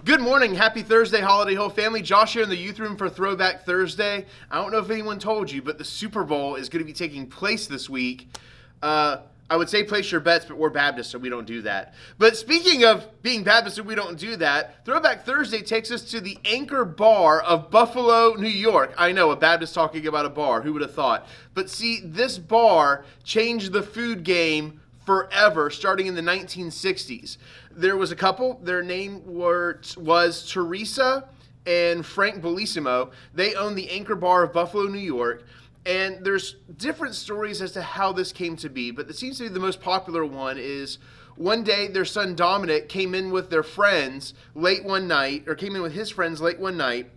Good morning, happy Thursday, Holiday Hill family. Josh here in the youth room for Throwback Thursday. I don't know if anyone told you, but the Super Bowl is going to be taking place this week. I would say place your bets, but we're Baptists, so we don't do that. But speaking of being Baptists, so we don't do that, Throwback Thursday takes us to the Anchor Bar of Buffalo, New York. I know, a Baptist talking about a bar. Who would have thought? But see, this bar changed the food game forever, starting in the 1960s. There was a couple. Their name was Teresa and Frank Bellissimo. They owned the Anchor Bar of Buffalo, New York. And there's different stories as to how this came to be, but it seems to be the most popular one is one day their son Dominic came in with their friends late one night, or came in with his friends late one night,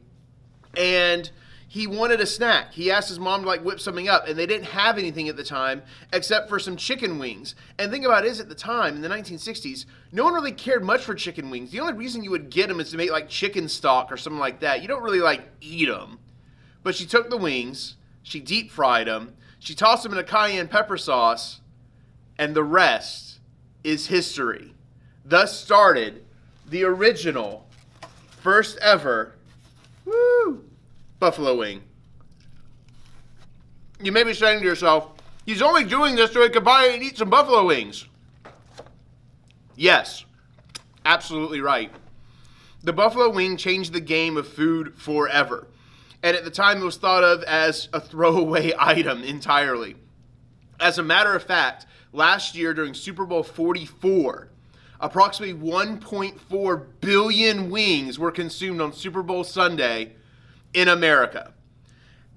and he wanted a snack. He asked his mom to whip something up, and they didn't have anything at the time except for some chicken wings. And the thing about it is, at the time, in the 1960s, no one really cared much for chicken wings. The only reason you would get them is to make chicken stock or something like that. You don't really eat them. But she took the wings, she deep fried them, she tossed them in a cayenne pepper sauce, and the rest is history. Thus started the original, first ever, buffalo wing. You may be saying to yourself, he's only doing this so he can buy and eat some buffalo wings. Yes, absolutely right. The buffalo wing changed the game of food forever. And at the time, it was thought of as a throwaway item entirely. As a matter of fact, last year during Super Bowl 44, approximately 1.4 billion wings were consumed on Super Bowl Sunday in America.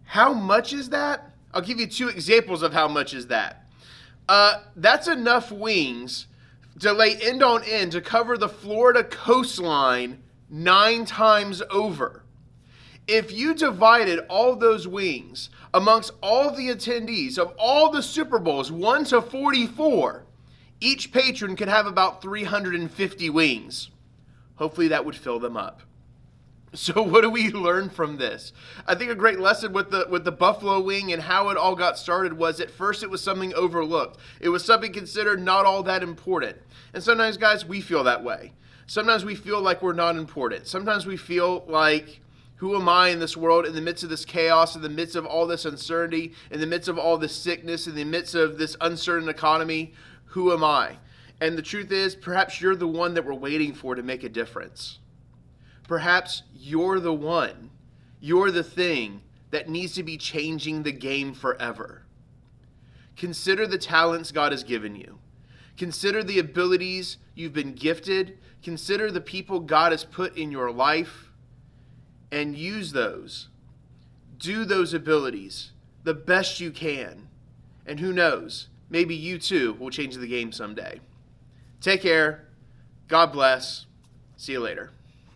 How much is that? I'll give you two examples of how much is that. That's enough wings to lay end on end to cover the Florida coastline 9 times over. If you divided all those wings amongst all the attendees of all the Super Bowls, 1 to 44, each patron could have about 350 wings. Hopefully that would fill them up. So what do we learn from this? I think a great lesson with the buffalo wing and how it all got started was at first it was something overlooked. It was something considered not all that important. And sometimes, guys, we feel that way. Sometimes we feel like we're not important. Sometimes we feel like, who am I in this world, in the midst of this chaos, in the midst of all this uncertainty, in the midst of all this sickness, in the midst of this uncertain economy? Who am I? And the truth is, perhaps you're the one that we're waiting for to make a difference. Perhaps you're the one, you're the thing that needs to be changing the game forever. Consider the talents God has given you. Consider the abilities you've been gifted. Consider the people God has put in your life. And use those. Do those abilities the best you can. And who knows, maybe you too will change the game someday. Take care. God bless. See you later.